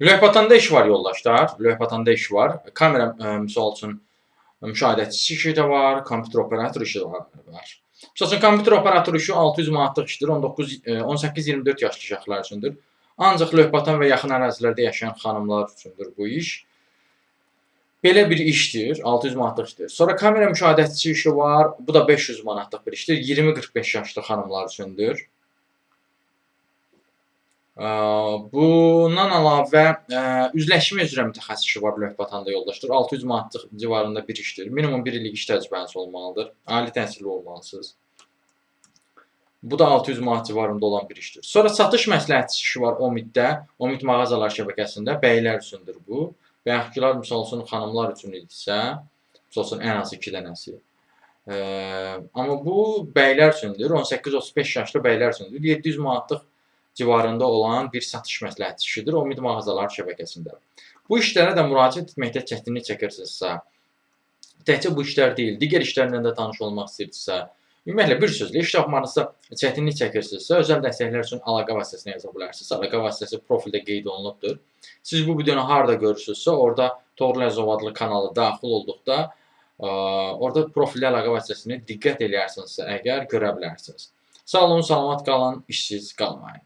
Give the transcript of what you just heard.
Lövhətanda iş var yoldaşlar, lövhətanda iş var. Kamera, misal üçün, müşahidəçisi işi də var, kompüter operatoru işi də var. Misal üçün, kompüter operatoru işi 600 manatlıq işdir, 18-24 yaşlı şəxslər üçündür. Ancaq Lövhətan və yaxın ərazilərdə yaşayan xanımlar üçündür bu iş. Belə bir işdir, 600 manatlıq işdir. Sonra kamera müşahidəçisi işi var, bu da 500 manatlıq bir işdir, 20-45 yaşlı xanımlar üçündür. Bundan əlavə, üzləşmə üzrə mütəxəssis işi var Lövhətanda yoldaşlar. 600 manatlıq civarında bir işdir. Minimum 1 illik iş təcrübəniz olmalıdır. Ali təhsilli olmalısınız. Bu da 600 manat civarında olan bir işdir. Sonra satış məsləhətçisi işi var OMID-də. OMID mağazalar şəbəkəsində bəylər üçündür bu. Və yaxud ki, misal üçün, xanımlar üçün idisə, misal üçün, ən az 2 dənəsi. Amma bu bəylər üçündür. 18-35 yaşlı bəylər üçündür. 700 manatlıq civarında olan bir satış məsləhətçisi işidir OMID mağazalar şəbəkəsində. Bu işlərə də müraciət etməkdə çətinlik çəkirsinizsə, təkcə bu işlər deyil, digər işlərlə də tanış olmaq istəyirsinizsə, ümumiyyətlə, bir sözlə, iş tapmanızda çətinlik çəkirsinizsə, özəl dəstəklər üçün əlaqə vasitəsini yaza bilərsiniz. Əlaqə vasitəsi profildə qeyd olunubdur. Siz bu videonu harada görürsünüzsə, orada Toğrul Əzov adlı kanalı daxil olduqda, orada profildə əlaqə vasitəsini diqqət eləyərsinizsə, əgər görə bilərsiniz. Sağ olun, salamat qalın, işsiz qalmayın.